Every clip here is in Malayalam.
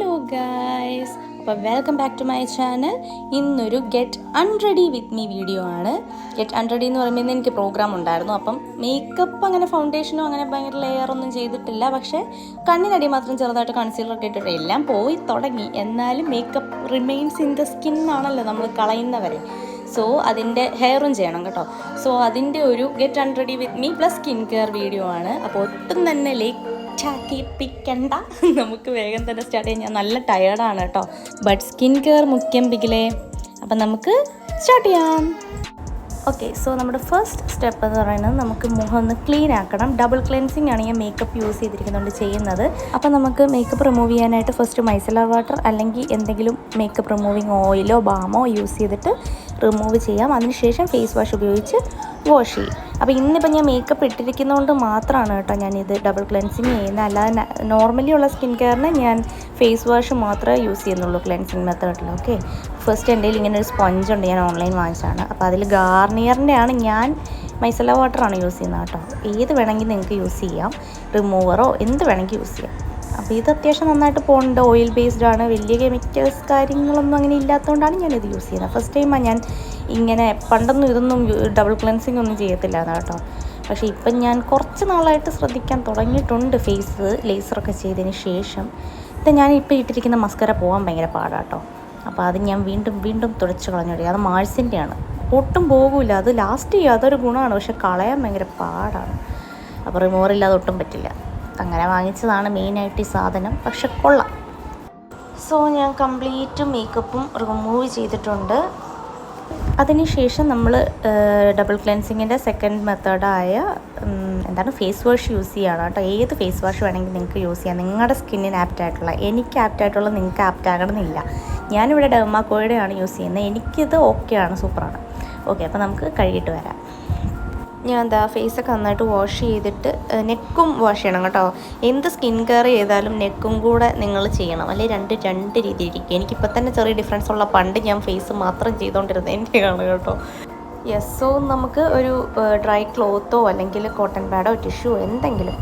ഹലോ ഗായ്സ്, അപ്പോൾ welcome back to my channel. ഇന്നൊരു get unready with me video ആണ്. ഗെറ്റ് അൺറെഡി എന്ന് പറയുമ്പോൾ ഇന്ന് എനിക്ക് പ്രോഗ്രാം ഉണ്ടായിരുന്നു. അപ്പം മേക്കപ്പ് അങ്ങനെ ഫൗണ്ടേഷനോ അങ്ങനെ ഭയങ്കര ലെയറൊന്നും ചെയ്തിട്ടില്ല. പക്ഷേ കണ്ണിനടി മാത്രം ചെറുതായിട്ട് കൺസീലറൊക്കെ ഇട്ടിട്ട് എല്ലാം പോയി തുടങ്ങി. എന്നാലും makeup remains in the skin ആണല്ലോ നമ്മൾ കളയുന്നവരെ. സോ അതിൻ്റെ ഹെയറും ചെയ്യണം കേട്ടോ. സോ അതിൻ്റെ ഒരു get unready with me plus skin care video ആണ്. അപ്പോൾ ഒട്ടും തന്നെ ലേറ്റാക്കിപ്പിക്കണ്ട, നമുക്ക് വേഗം തന്നെ സ്റ്റാർട്ട് ചെയ്യാം. ഞാൻ നല്ല ടയേർഡാണ് കേട്ടോ, ബട്ട് സ്കിൻ കെയർ മുഖ്യം പിക്കിലേ. അപ്പം നമുക്ക് സ്റ്റാർട്ട് ചെയ്യാം. ഓക്കെ, സോ നമ്മുടെ ഫസ്റ്റ് സ്റ്റെപ്പ് എന്ന് പറയുന്നത് നമുക്ക് മുഖം ഒന്ന് ക്ലീൻ ആക്കണം. ഡബിൾ ക്ലെൻസിങ് ആണ് ഞാൻ മേക്കപ്പ് യൂസ് ചെയ്തിരിക്കുന്നതുകൊണ്ട് ചെയ്യുന്നത്. അപ്പോൾ നമുക്ക് മേക്കപ്പ് റിമൂവ് ചെയ്യാനായിട്ട് ഫസ്റ്റ് മൈസലർ വാട്ടർ അല്ലെങ്കിൽ എന്തെങ്കിലും മേക്കപ്പ് റിമൂവിങ് ഓയിലോ ബാമോ യൂസ് ചെയ്തിട്ട് റിമൂവ് ചെയ്യാം. അതിനുശേഷം ഫേസ് വാഷ് ഉപയോഗിച്ച് വാഷ് ചെയ്യും. അപ്പോൾ ഇന്നിപ്പോൾ ഞാൻ മേക്കപ്പ് ഇട്ടിരിക്കുന്നതുകൊണ്ട് മാത്രമാണ് കേട്ടോ ഞാനിത് ഡബിൾ ക്ലെൻസിങ് ചെയ്യുന്നത്. അല്ലാതെ നോർമലി ഉള്ള സ്കിൻ കെയറിന് ഞാൻ ഫേസ് വാഷ് മാത്രമേ യൂസ് ചെയ്യുന്നുള്ളൂ ക്ലെൻസിങ് മെത്തേഡിൽ. ഓക്കെ, ഫസ്റ്റ് എൻ്റെ കയ്യിൽ ഇങ്ങനെ ഒരു സ്പോഞ്ചുണ്ട്, ഞാൻ ഓൺലൈൻ വാങ്ങിച്ചതാണ്. അപ്പോൾ അതിൽ ഗാർണിയറിൻ്റെ ആണ്, ഞാൻ മൈസല വാട്ടറാണ് യൂസ് ചെയ്യുന്നത് കേട്ടോ. ഏത് വേണമെങ്കിൽ നിങ്ങൾക്ക് യൂസ് ചെയ്യാം, റിമൂവറോ എന്ത് വേണമെങ്കിൽ യൂസ് ചെയ്യാം. അപ്പോൾ ഇത് അത്യാവശ്യം നന്നായിട്ട് പോകുന്നുണ്ട്. ഓയിൽ ബേസ്ഡ് ആണ്, വലിയ കെമിക്കൽസ് കാര്യങ്ങളൊന്നും അങ്ങനെ ഇല്ലാത്തതുകൊണ്ടാണ് ഞാനിത് യൂസ് ചെയ്യുന്നത്. ഫസ്റ്റ് ടൈമാണ് ഞാൻ ഇങ്ങനെ, പണ്ടൊന്നും ഇതൊന്നും ഡബിൾ ക്ലെൻസിങ് ഒന്നും ചെയ്യത്തില്ലായിരുന്നു കേട്ടോ. പക്ഷേ ഇപ്പം ഞാൻ കുറച്ച് നാളായിട്ട് ശ്രദ്ധിക്കാൻ തുടങ്ങിയിട്ടുണ്ട്. ഫേസ് ലേസറൊക്കെ ചെയ്തതിന് ശേഷം ഇത് ഞാനിപ്പോൾ ഇട്ടിരിക്കുന്ന മസ്കര പോകാൻ ഭയങ്കര പാടാട്ടോ. അപ്പോൾ അത് ഞാൻ വീണ്ടും തുടച്ച് കളഞ്ഞു. അത് മാഴ്സിൻ്റെയാണ്, ഒട്ടും പോകില്ല. അത് ലാസ്റ്റ് ചെയ്യും, അതൊരു ഗുണമാണ്. പക്ഷെ കളയാൻ ഭയങ്കര പാടാണ്. അപ്പോൾ റിമൂവറില്ലാതെ ഒട്ടും പറ്റില്ല. അങ്ങനെ വാങ്ങിച്ചതാണ് മെയിനായിട്ട് ഈ സാധനം, പക്ഷെ കൊള്ളാം. സോ ഞാൻ കംപ്ലീറ്റ് മേക്കപ്പും റിമൂവ് ചെയ്തിട്ടുണ്ട്. അതിനുശേഷം നമ്മൾ ഡബിൾ ക്ലെൻസിങ്ങിൻ്റെ സെക്കൻഡ് മെത്തേഡായ ഫേസ് വാഷ് യൂസ് ചെയ്യുകയാണ് കേട്ടോ. ഏത് ഫേസ് വാഷ് വേണമെങ്കിൽ നിങ്ങൾക്ക് യൂസ് ചെയ്യാം, നിങ്ങളുടെ സ്കിന്നിന് ആപ്റ്റായിട്ടുള്ള. എനിക്ക് ആപ്റ്റായിട്ടുള്ള നിങ്ങൾക്ക് ആപ്റ്റാകണമെന്നില്ല. ഞാനിവിടെ ഡെർമാക്കോയുടെയാണ് യൂസ് ചെയ്യുന്നത്. എനിക്കിത് ഓക്കെയാണ്, സൂപ്പറാണ്. ഓക്കെ, അപ്പോൾ നമുക്ക് കഴുകിയിട്ട് വരാം. ഞാൻ ഫേസൊക്കെ നന്നായിട്ട് വാഷ് ചെയ്തിട്ട് നെക്കും വാഷ് ചെയ്യണം കേട്ടോ. എന്ത് സ്കിൻ കെയർ ചെയ്താലും നെക്കും കൂടെ നിങ്ങൾ ചെയ്യണം, അല്ലെങ്കിൽ രണ്ട് രീതിയിലിരിക്കും. എനിക്കിപ്പോൾ തന്നെ ചെറിയ ഡിഫറൻസ് ഉള്ള, പണ്ട് ഞാൻ ഫേസ് മാത്രം ചെയ്തുകൊണ്ടിരുന്നത് എൻ്റെയാണ് കേട്ടോ. യെസ്, സോ നമുക്ക് ഒരു ഡ്രൈ ക്ലോത്തോ അല്ലെങ്കിൽ കോട്ടൺ പാഡോ ടിഷ്യൂ എന്തെങ്കിലും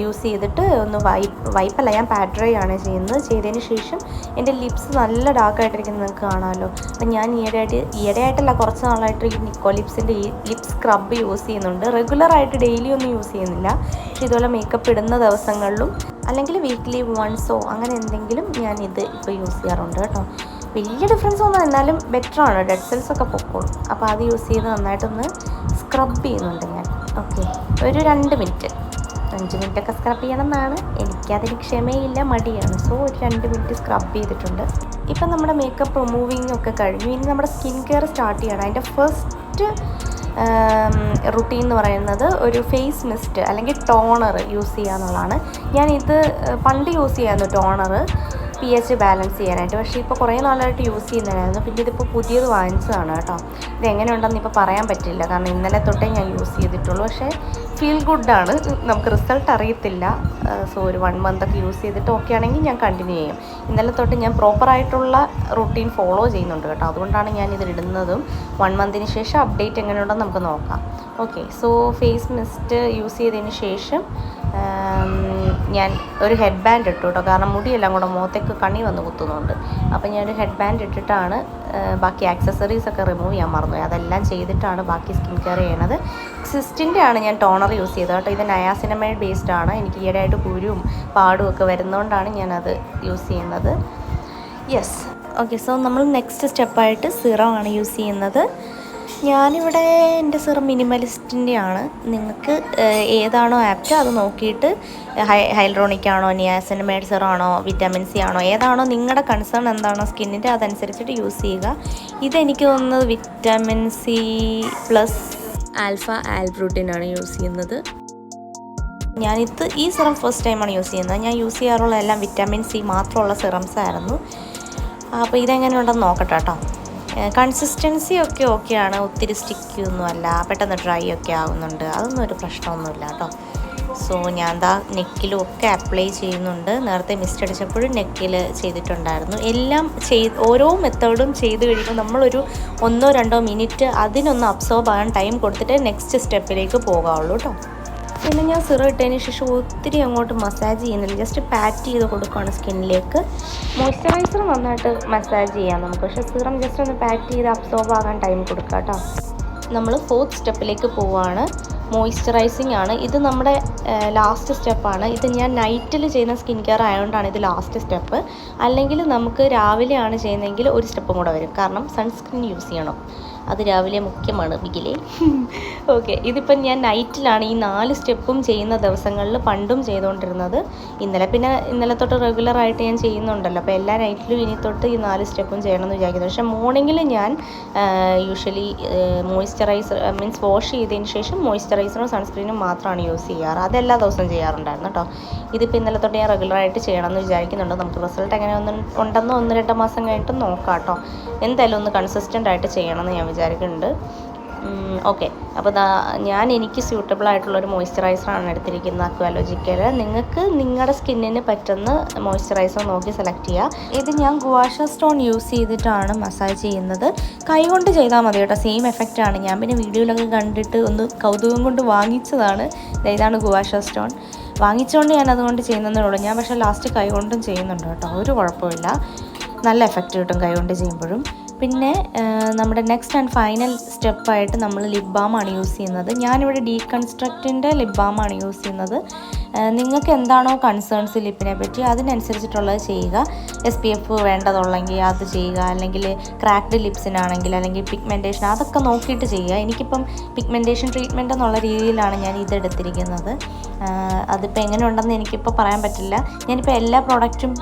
യൂസ് ചെയ്തിട്ട് ഒന്ന് വൈപ്പല്ല, ഞാൻ പാഡ് ഡ്രൈ ആണ് ചെയ്യുന്നത്. ചെയ്തതിന് ശേഷം എൻ്റെ ലിപ്സ് നല്ല ഡാർക്കായിട്ടിരിക്കുന്നത് നിങ്ങൾക്ക് കാണാമല്ലോ. അപ്പം ഞാൻ ഈയിടെയായിട്ടല്ല, കുറച്ച് നാളായിട്ട് ഈ നിക്കോ ലിപ്സിൻ്റെ ഈ ലിപ് സ്ക്രബ് യൂസ് ചെയ്യുന്നുണ്ട്. റെഗുലറായിട്ട് ഡെയിലി ഒന്നും യൂസ് ചെയ്യുന്നില്ല, പക്ഷേ ഇതുപോലെ മേക്കപ്പ് ഇടുന്ന ദിവസങ്ങളിലും അല്ലെങ്കിൽ വീക്ക്ലി വൺസോ അങ്ങനെ എന്തെങ്കിലും ഞാനിത് ഇപ്പോൾ യൂസ് ചെയ്യാറുണ്ട് കേട്ടോ. വലിയ ഡിഫറൻസ് ഒന്നും, എന്നാലും ബെറ്ററാണ്, ഡെഡ് സെൽസൊക്കെ പൊക്കോളും. അപ്പോൾ അത് യൂസ് ചെയ്ത് നന്നായിട്ടൊന്ന് സ്ക്രബ് ചെയ്യുന്നുണ്ട് ഞാൻ. ഓക്കെ, ഒരു 5 മിനിറ്റൊക്കെ സ്ക്രബ് ചെയ്യണം എന്നാണ്. എനിക്കതിന് ക്ഷമയില്ല, മടിയാണ്. സോ ഒരു 2 മിനിറ്റ് സ്ക്രബ് ചെയ്തിട്ടുണ്ട്. ഇപ്പം നമ്മുടെ മേക്കപ്പ് റിമൂവിങ് ഒക്കെ കഴിഞ്ഞു. ഇനി നമ്മുടെ സ്കിൻ കെയർ സ്റ്റാർട്ട് ചെയ്യണം. അതിൻ്റെ ഫസ്റ്റ് റുട്ടീൻ എന്ന് പറയുന്നത് ഒരു ഫേസ് മിസ്റ്റ് അല്ലെങ്കിൽ ടോണർ യൂസ് ചെയ്യുക എന്നുള്ളതാണ്. ഞാനിത് പണ്ട് യൂസ് ചെയ്യായിരുന്നു, ടോണർ pH ബാലൻസ് ചെയ്യാനായിട്ട്. പക്ഷേ ഇപ്പോൾ കുറേ നാളായിട്ട് യൂസ് ചെയ്യുന്നതായിരുന്നു. പിന്നെ ഇതിപ്പോൾ പുതിയത് വാങ്ങിച്ചതാണ് കേട്ടോ. ഇത് എങ്ങനെയുണ്ടെന്ന് ഇപ്പോൾ പറയാൻ പറ്റില്ല, കാരണം ഇന്നലെ തൊട്ടേ ഞാൻ യൂസ് ചെയ്തിട്ടുള്ളൂ. പക്ഷേ ഫീൽ ഗുഡാണ്, നമുക്ക് റിസൾട്ട് അറിയത്തില്ല. സോ ഒരു 1 മന്തൊക്കെ യൂസ് ചെയ്തിട്ട് ഓക്കെ ആണെങ്കിൽ ഞാൻ കണ്ടിന്യൂ ചെയ്യും. ഇന്നലെ തൊട്ട് ഞാൻ പ്രോപ്പറായിട്ടുള്ള റുട്ടീൻ ഫോളോ ചെയ്യുന്നുണ്ട് കേട്ടോ. അതുകൊണ്ടാണ് ഞാൻ ഇതിടുന്നതും. 1 മന്തിന് ശേഷം അപ്ഡേറ്റ് എങ്ങനെയുണ്ടെന്ന് നമുക്ക് നോക്കാം. Okay, so face mist use ചെയ്തതിന് ശേഷം ഞാൻ ഒരു ഹെഡ് ബാൻഡ് ഇട്ടു കേട്ടോ, കാരണം മുടിയെല്ലാം കൂടെ മുഖത്തേക്ക് കണ്ണി വന്ന് കുത്തുന്നുണ്ട്. അപ്പോൾ ഞാനൊരു ഹെഡ് ബാൻഡ് ഇട്ടിട്ടാണ് ബാക്കി ആക്സസറീസൊക്കെ റിമൂവ് ചെയ്യാൻ മറന്നുപോയി. അതെല്ലാം ചെയ്തിട്ടാണ് ബാക്കി സ്കിൻ കെയർ ചെയ്യണത്. സിസ്റ്റിൻ്റെ ആണ് ഞാൻ ടോണർ യൂസ് ചെയ്തത് കേട്ടോ. ഇത് നയാസിനമൈഡ് ബേസ്ഡ് ആണ്. എനിക്ക് ഈയിടെയായിട്ട് കുരുവും പാടും ഒക്കെ വരുന്നതുകൊണ്ടാണ് ഞാനത് യൂസ് ചെയ്യുന്നത്. യെസ്, ഓക്കെ, സോ നമ്മൾ നെക്സ്റ്റ് സ്റ്റെപ്പായിട്ട് സിറം ആണ് യൂസ് ചെയ്യുന്നത്. ഞാനിവിടെ എൻ്റെ സിറം മിനിമലിസ്റ്റിൻ്റെ ആണ്. നിങ്ങൾക്ക് ഏതാണോ ആപ്റ്റ് അത് നോക്കിയിട്ട് ഹൈലറോണിക് ആണോ, നിയാസിനമൈഡ് സിറം ആണോ, വിറ്റാമിൻ സി ആണോ, ഏതാണോ നിങ്ങളുടെ കൺസേൺ എന്താണോ സ്കിന്നിൻ്റെ, അതനുസരിച്ചിട്ട് യൂസ് ചെയ്യുക. ഇതെനിക്ക് തോന്നുന്നത് വിറ്റാമിൻ സി പ്ലസ് ആൽഫ ആൽബ്രൂട്ടിനാണ് യൂസ് ചെയ്യുന്നത്. ഈ സിറം ഫസ്റ്റ് ടൈമാണ് യൂസ് ചെയ്യുന്നത്. ഞാൻ യൂസ് ചെയ്യാറുള്ള എല്ലാം വിറ്റാമിൻ സി മാത്രമുള്ള സിറംസ് ആയിരുന്നു. അപ്പോൾ ഇതെങ്ങനെയുണ്ടെന്ന് നോക്കട്ടെ കേട്ടോ. കൺസിസ്റ്റൻസി ഒക്കെ ഓക്കെയാണ്, ഒത്തിരി സ്റ്റിക്കൊന്നും അല്ല, പെട്ടെന്ന് ഡ്രൈ ഒക്കെ ആകുന്നുണ്ട്, അതൊന്നും ഒരു പ്രശ്നമൊന്നുമില്ല കേട്ടോ. സോ ഞാൻ നെക്കിലും ഒക്കെ അപ്ലൈ ചെയ്യുന്നുണ്ട്. നേരത്തെ മിസ്റ്റ് അടിച്ചപ്പോഴും നെക്കിൽ ചെയ്തിട്ടുണ്ടായിരുന്നു. എല്ലാം ഓരോ മെത്തേഡും ചെയ്ത് കഴിയുമ്പോൾ നമ്മളൊരു 1-2 മിനിറ്റ് അതിനൊന്ന് അബ്സോർബ് ആകാൻ ടൈം കൊടുത്തിട്ട് നെക്സ്റ്റ് സ്റ്റെപ്പിലേക്ക് പോകാവുള്ളൂ കേട്ടോ. പിന്നെ ഞാൻ സിറം ഇട്ടതിന് ശേഷം ഒത്തിരി അങ്ങോട്ട് മസാജ് ചെയ്യുന്നില്ല, ജസ്റ്റ് പാറ്റ് ചെയ്ത് കൊടുക്കുകയാണ് സ്കിന്നിലേക്ക്. മോയ്സ്ചറൈസർ നന്നായിട്ട് മസാജ് ചെയ്യാം നമുക്ക്, പക്ഷേ സിറം ജസ്റ്റ് ഒന്ന് പാറ്റ് ചെയ്ത് അബ്സോർബ് ആകാൻ ടൈം കൊടുക്കുക കേട്ടോ. നമ്മൾ 4th സ്റ്റെപ്പിലേക്ക് പോവുകയാണ്. മോയ്സ്ചറൈസിങ് ആണ് ഇത്, നമ്മുടെ ലാസ്റ്റ് സ്റ്റെപ്പാണ്. ഇത് ഞാൻ നൈറ്റിൽ ചെയ്യുന്ന സ്കിൻ കെയർ ആയതുകൊണ്ടാണ് ഇത് ലാസ്റ്റ് സ്റ്റെപ്പ്. അല്ലെങ്കിൽ നമുക്ക് രാവിലെയാണ് ചെയ്യുന്നതെങ്കിൽ ഒരു സ്റ്റെപ്പും കൂടെ വരും, കാരണം സൺസ്ക്രീൻ യൂസ് ചെയ്യണം, അത് രാവിലെ മുഖ്യമാണ് ബിഗിലേ. ഓക്കെ, ഇതിപ്പം ഞാൻ നൈറ്റിലാണ് ഈ 4 സ്റ്റെപ്പും ചെയ്യുന്ന ദിവസങ്ങളിൽ പണ്ടും ചെയ്തുകൊണ്ടിരുന്നത്. ഇന്നലെ തൊട്ട് റെഗുലറായിട്ട് ഞാൻ ചെയ്യുന്നുണ്ടല്ലോ, അപ്പോൾ എല്ലാ നൈറ്റിലും ഇനി തൊട്ട് ഈ 4 സ്റ്റെപ്പും ചെയ്യണമെന്ന് വിചാരിക്കുന്നു. പക്ഷേ മോർണിംഗിൽ ഞാൻ യൂഷ്വലി മോയ്സ്ചറൈസർ മീൻസ് വാഷ് ചെയ്തതിന് ശേഷം മോയ്സ്ചറൈസറും സൺസ്ക്രീനും മാത്രമാണ് യൂസ് ചെയ്യാറ്. അതെല്ലാ ദിവസവും ചെയ്യാറുണ്ടായിരുന്നു കേട്ടോ. ഇതിപ്പോൾ ഇന്നലെ തൊട്ട് ഞാൻ റെഗുലറായിട്ട് ചെയ്യണമെന്ന് വിചാരിക്കുന്നുണ്ട്. നമുക്ക് റിസൾട്ട് എങ്ങനെ ഉണ്ടെന്ന് 1-2 മാസം കഴിഞ്ഞിട്ട് നോക്കാം കേട്ടോ. എന്തായാലും ഒന്ന് കൺസിസ്റ്റൻ്റ് ആയിട്ട് ചെയ്യണമെന്ന് ഞാൻ വിചാരിക്കുന്നുണ്ട്. ഓക്കെ, അപ്പോൾ എനിക്ക് സ്യൂട്ടബിൾ ആയിട്ടുള്ളൊരു മോയ്സ്ചറൈസറാണ് എടുത്തിരിക്കുന്നത്, അക്വാലോജിക്കൽ. നിങ്ങൾക്ക് നിങ്ങളുടെ സ്കിന്നിന് പറ്റുന്ന മോയ്സ്ചറൈസർ നോക്കി സെലക്ട് ചെയ്യുക. ഇത് ഞാൻ ഗുവാഷ സ്റ്റോൺ യൂസ് ചെയ്തിട്ടാണ് മസാജ് ചെയ്യുന്നത്. കൈ കൊണ്ട് ചെയ്താൽ മതി കേട്ടോ, സെയിം എഫക്റ്റാണ്. ഞാൻ പിന്നെ വീഡിയോയിലൊക്കെ കണ്ടിട്ട് ഒന്ന് കൗതുകം കൊണ്ട് വാങ്ങിച്ചതാണ്. ഇതാണ് ഗുവാഷ സ്റ്റോൺ. വാങ്ങിച്ചുകൊണ്ട് ഞാൻ അതുകൊണ്ട് ചെയ്യുന്നതേ ഉള്ളൂ. ഞാൻ പക്ഷേ ലാസ്റ്റ് കൈ കൊണ്ടും ചെയ്യുന്നുണ്ട് കേട്ടോ, ഒരു കുഴപ്പമില്ല, നല്ല എഫക്റ്റ് കിട്ടും കൈ കൊണ്ട് ചെയ്യുമ്പോഴും. പിന്നെ നമ്മുടെ നെക്സ്റ്റ് ആൻഡ് ഫൈനൽ സ്റ്റെപ്പായിട്ട് നമ്മൾ ലിപ് ബാമാണ് യൂസ് ചെയ്യുന്നത്. ഞാനിവിടെ ഡീകൺസ്ട്രക്റ്റിൻ്റെ ലിപ് ബാമാണ് യൂസ് ചെയ്യുന്നത്. നിങ്ങൾക്ക് എന്താണോ കൺസേൺസ് ലിപ്പിനെ പറ്റി അതിനനുസരിച്ചിട്ടുള്ളത് ചെയ്യുക. SPF വേണ്ടതുള്ളെങ്കിൽ അത് ചെയ്യുക, അല്ലെങ്കിൽ ക്രാക്ക്ഡ് ലിപ്സിനാണെങ്കിൽ, അല്ലെങ്കിൽ പിഗ്മെൻറ്റേഷൻ, അതൊക്കെ നോക്കിയിട്ട് ചെയ്യുക. എനിക്കിപ്പം പിഗ്മെൻറ്റേഷൻ ട്രീറ്റ്മെൻറ്റ് എന്നുള്ള രീതിയിലാണ് ഞാൻ ഇതെടുത്തിരിക്കുന്നത്. അതിപ്പോൾ എങ്ങനെ ഉണ്ടെന്ന് എനിക്കിപ്പോൾ പറയാൻ പറ്റില്ല. ഞാനിപ്പോൾ എല്ലാ പ്രോഡക്റ്റും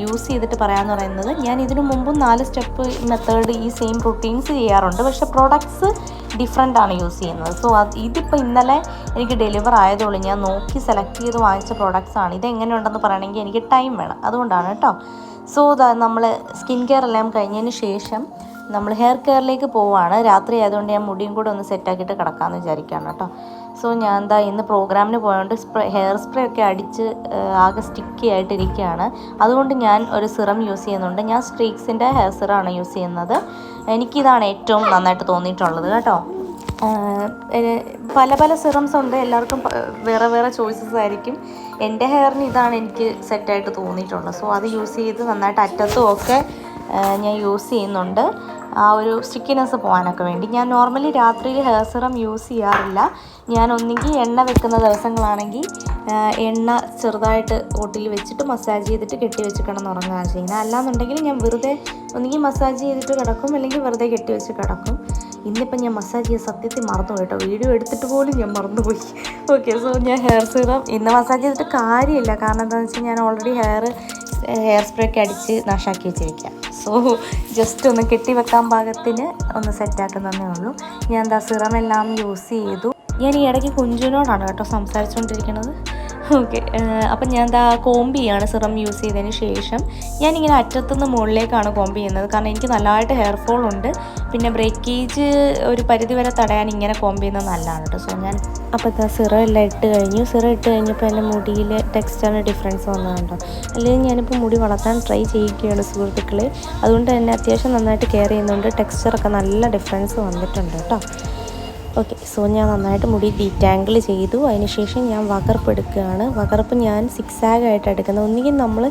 യൂസ് ചെയ്തിട്ട് പറയാമെന്ന് പറയുന്നത്, ഞാൻ ഇതിനു മുമ്പും 4 സ്റ്റെപ്പ് മെത്തേഡ് ഈ സെയിം റുട്ടീൻസ് ചെയ്യാറുണ്ട്, പക്ഷേ പ്രോഡക്ട്സ് ഡിഫറെൻ്റ് ആണ് യൂസ് ചെയ്യുന്നത്. സോ ഇതിപ്പോൾ ഇന്നലെ എനിക്ക് ഡെലിവർ ആയതുള്ളൂ, ഞാൻ നോക്കി സെലക്ട് ചെയ്ത് വാങ്ങിച്ച പ്രോഡക്ട്സ് ആണ്. ഇതെങ്ങനെയുണ്ടെന്ന് പറയണമെങ്കിൽ എനിക്ക് ടൈം വേണം, അതുകൊണ്ടാണ് കേട്ടോ. സോ നമ്മൾ സ്കിൻ കെയർ എല്ലാം കഴിഞ്ഞതിന് ശേഷം നമ്മൾ ഹെയർ കെയറിലേക്ക് പോവുകയാണ്. രാത്രി ആയതുകൊണ്ട് ഞാൻ മുടിയും കൂടെ ഒന്ന് സെറ്റാക്കിയിട്ട് കിടക്കാമെന്ന് വിചാരിക്കുകയാണ് കേട്ടോ. സോ ഞാൻ ഇന്ന് പ്രോഗ്രാമിന് പോയതുകൊണ്ട് ഹെയർ സ്പ്രേ ഒക്കെ അടിച്ച് ആകെ സ്റ്റിക്കി ആയിട്ടിരിക്കുകയാണ്. അതുകൊണ്ട് ഞാൻ ഒരു സിറം യൂസ് ചെയ്യുന്നുണ്ട്. ഞാൻ സ്ട്രീക്സിൻ്റെ ഹെയർ സിറമാണ് യൂസ് ചെയ്യുന്നത്. എനിക്കിതാണ് ഏറ്റവും നന്നായിട്ട് തോന്നിയിട്ടുള്ളത് കേട്ടോ. പല സിറംസ് ഉണ്ട്, എല്ലാവർക്കും വേറെ വേറെ ചോയ്സസ് ആയിരിക്കും. എൻ്റെ ഹെയറിന് ഇതാണ് എനിക്ക് സെറ്റായിട്ട് തോന്നിയിട്ടുള്ളത്. സോ അത് യൂസ് ചെയ്ത് നന്നായിട്ട് അറ്റത്തും ഒക്കെ ഞാൻ യൂസ് ചെയ്യുന്നുണ്ട്, ആ ഒരു സ്റ്റിക്കിനെസ് പോകാനൊക്കെ വേണ്ടി. ഞാൻ നോർമലി രാത്രിയിൽ ഹെയർ സിറം യൂസ് ചെയ്യാറില്ല. ഞാൻ ഒന്നുകിൽ എണ്ണ വെക്കുന്ന ദിവസങ്ങളാണെങ്കിൽ എണ്ണ ചെറുതായിട്ട് ഓട്ടിൽ വെച്ചിട്ട് മസാജ് ചെയ്തിട്ട് കെട്ടി വെച്ച് കിടന്നുറങ്ങുകയാണ് ചെയ്യുന്നത്. അല്ലാന്നുണ്ടെങ്കിൽ ഞാൻ വെറുതെ ഒന്നുകിൽ മസാജ് ചെയ്തിട്ട് കിടക്കും, അല്ലെങ്കിൽ വെറുതെ കെട്ടി വെച്ച് കിടക്കും. ഇന്നിപ്പം ഞാൻ മസാജ് ചെയ്ത് സത്യത്തിൽ മറന്നു കേട്ടോ, വീഡിയോ എടുത്തിട്ട് പോലും ഞാൻ മറന്നുപോയി. ഓക്കെ, സോ ഞാൻ ഹെയർ സിറം ഇന്ന് മസാജ് ചെയ്തിട്ട് കാര്യമില്ല, കാരണം എന്താണെന്ന് വെച്ചാൽ ഞാൻ ഓൾറെഡി ഹെയർ സ്പ്രേ ഒക്കെ അടിച്ച് നാശാക്കി വെച്ചിരിക്കാം. സോ ജസ്റ്റ് ഒന്ന് കെട്ടി വെക്കാൻ പാകത്തിന് ഒന്ന് സെറ്റാക്കുന്നതേ ഉള്ളൂ. ഞാൻ സിറം എല്ലാം യൂസ് ചെയ്തു. ഞാൻ ഈ ഇടയ്ക്ക് കുഞ്ചുവിനോടാണ് കേട്ടോ സംസാരിച്ചുകൊണ്ടിരിക്കുന്നത്. ഓക്കെ, അപ്പം ഞാൻ കോമ്പ് ചെയ്യാണ് സിറം യൂസ് ചെയ്തതിന് ശേഷം. ഞാനിങ്ങനെ അറ്റത്തുനിന്ന് മുകളിലേക്കാണ് കോമ്പ് ചെയ്യുന്നത്, കാരണം എനിക്ക് നല്ലതായിട്ട് ഹെയർ ഫോൾ ഉണ്ട്. പിന്നെ ബ്രേക്കേജ് ഒരു പരിധി വരെ തടയാൻ ഇങ്ങനെ കോമ്പ് ചെയ്യുന്നത് നല്ലതാണ് കേട്ടോ. സോ ഞാൻ അപ്പോൾ സിറം എല്ലാം ഇട്ട് കഴിഞ്ഞു. സിറം ഇട്ട് കഴിഞ്ഞപ്പോൾ എൻ്റെ മുടിയിൽ ടെക്സ്ചറിന് ഡിഫറൻസ് വന്നതുണ്ടോ. അല്ലെങ്കിൽ ഞാനിപ്പോൾ മുടി വളർത്താൻ ട്രൈ ചെയ്യുകയാണ് സുഹൃത്തുക്കളെ, അതുകൊണ്ട് തന്നെ അത്യാവശ്യം നന്നായിട്ട് കെയർ ചെയ്യുന്നുണ്ട്. ടെക്സ്ചറൊക്കെ നല്ല ഡിഫറൻസ് വന്നിട്ടുണ്ട് കേട്ടോ. ഓക്കെ, സോ ഞാൻ നന്നായിട്ട് മുടി ഡീറ്റാങ്കിൾ ചെയ്തു. അതിനുശേഷം ഞാൻ വകർപ്പ് എടുക്കുകയാണ്. വകർപ്പ് ഞാൻ സിക്സാഗായിട്ട് എടുക്കുന്നത്. ഒന്നുകിൽ നമ്മൾ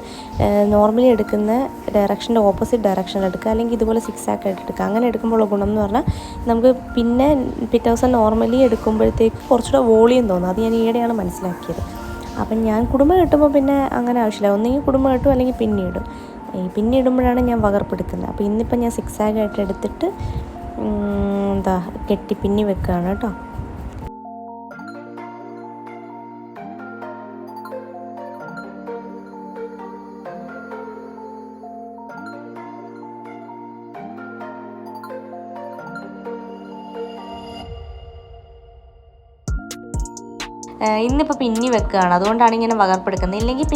നോർമലി എടുക്കുന്ന ഡയറക്ഷൻ്റെ ഓപ്പോസിറ്റ് ഡയറക്ഷനിൽ എടുക്കുക, അല്ലെങ്കിൽ ഇതുപോലെ സിക്സാഗായിട്ട് എടുക്കുക. അങ്ങനെ എടുക്കുമ്പോൾ ഗുണം എന്ന് പറഞ്ഞാൽ നമുക്ക് പിന്നെ പിറ്റേ ദിവസം നോർമലി എടുക്കുമ്പോഴത്തേക്ക് കുറച്ചുകൂടെ വോളിയം തോന്നും. അത് ഞാൻ ഈയിടെയാണ് മനസ്സിലാക്കിയത്. അപ്പം ഞാൻ കുടുംബം കിട്ടുമ്പോൾ പിന്നെ അങ്ങനെ ആവശ്യമില്ല, ഒന്നുകിൽ കുടുംബം കിട്ടും അല്ലെങ്കിൽ പിന്നെ ഇടും. പിന്നെ ഇടുമ്പോഴാണ് ഞാൻ വകർപ്പ് എടുക്കുന്നത്. അപ്പോൾ ഇന്നിപ്പോൾ ഞാൻ സിക്സാഗായിട്ട് എടുത്തിട്ട് കെട്ടി പിന്നി വെക്കുകയാണ് കേട്ടോ. ഇന്നിപ്പോൾ പിന്നി വെക്കുകയാണ്, അതുകൊണ്ടാണ് ഇങ്ങനെ വകർപ്പെടുക്കുന്നത്. ഇല്ലെങ്കിൽ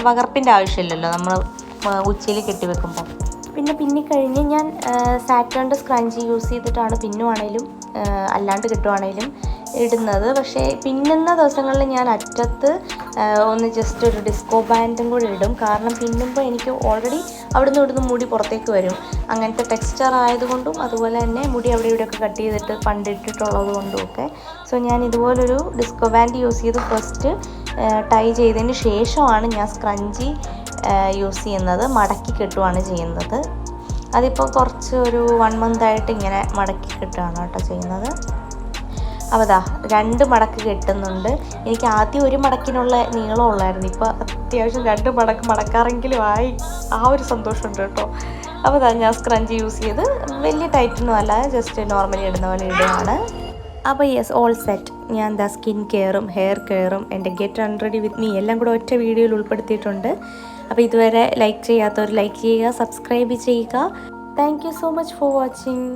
വകർപ്പിൻ്റെ ആവശ്യമില്ലല്ലോ നമ്മൾ ഉച്ചയിൽ കെട്ടി വെക്കുമ്പോൾ. പിന്നെ പിന്നിക്കഴിഞ്ഞ് ഞാൻ സാറ്റേണിൻ്റെ സ്ക്രഞ്ചി യൂസ് ചെയ്തിട്ടാണ് പിന്നുവാണേലും അല്ലാണ്ട് കിട്ടുവാണേലും ഇടുന്നത്. പക്ഷേ പിന്നുന്ന ദിവസങ്ങളിൽ ഞാൻ അറ്റത്ത് ഒന്ന് ജസ്റ്റ് ഒരു ഡിസ്കോ ബാൻഡും കൂടി ഇടും. കാരണം പിന്നുമ്പോൾ എനിക്ക് ഓൾറെഡി അവിടുന്ന് ഇവിടുന്ന് മുടി പുറത്തേക്ക് വരും. അങ്ങനത്തെ ടെക്സ്ചർ ആയതുകൊണ്ടും അതുപോലെ തന്നെ മുടി അവിടെ ഇവിടെയൊക്കെ കട്ട് ചെയ്തിട്ട് പണ്ടിട്ടിട്ടുള്ളത് കൊണ്ടും ഒക്കെ. സോ ഞാൻ ഇതുപോലൊരു ഡിസ്കോ ബാൻഡ് യൂസ് ചെയ്ത് ഫസ്റ്റ് ടൈ ചെയ്തതിന് ശേഷമാണ് ഞാൻ സ്ക്രഞ്ചി യൂസ് ചെയ്യുന്നത്. മടക്കി കെട്ടുകയാണ് ചെയ്യുന്നത്. അതിപ്പോൾ കുറച്ച് ഒരു 1 മന്തായിട്ട് ഇങ്ങനെ മടക്കി കെട്ടുകയാണ് കേട്ടോ ചെയ്യുന്നത്. അപ്പോൾ ദാ 2 മടക്ക് കെട്ടുന്നുണ്ട്. എനിക്ക് ആദ്യം 1 മടക്കിനുള്ള നീളം ഉള്ളായിരുന്നു. ഇപ്പോൾ അത്യാവശ്യം 2 മടക്ക് മടക്കാറെങ്കിലും ആയി. ആ ഒരു സന്തോഷമുണ്ട് കേട്ടോ. അപ്പോൾ ദാ ഞാൻ സ്ക്രഞ്ച് യൂസ് ചെയ്ത് വലിയ ടൈറ്റൊന്നും അല്ല, ജസ്റ്റ് നോർമലി ഇടുന്ന പോലെ ഇടുകയാണ്. അപ്പോൾ യെസ്, ഓൾ സെറ്റ്. ഞാൻ എന്താ സ്കിൻ കെയറും ഹെയർ കെയറും എൻ്റെ ഗെറ്റ് അൺറെഡി വിത്ത് മീ എല്ലാം കൂടെ ഒറ്റ വീഡിയോയിൽ ഉൾപ്പെടുത്തിയിട്ടുണ്ട്. അപ്പോൾ ഇതുവരെ ലൈക്ക് ചെയ്യാത്തവർ ലൈക്ക് ചെയ്യുക, സബ്സ്ക്രൈബ് ചെയ്യുക. Thank you so much for watching.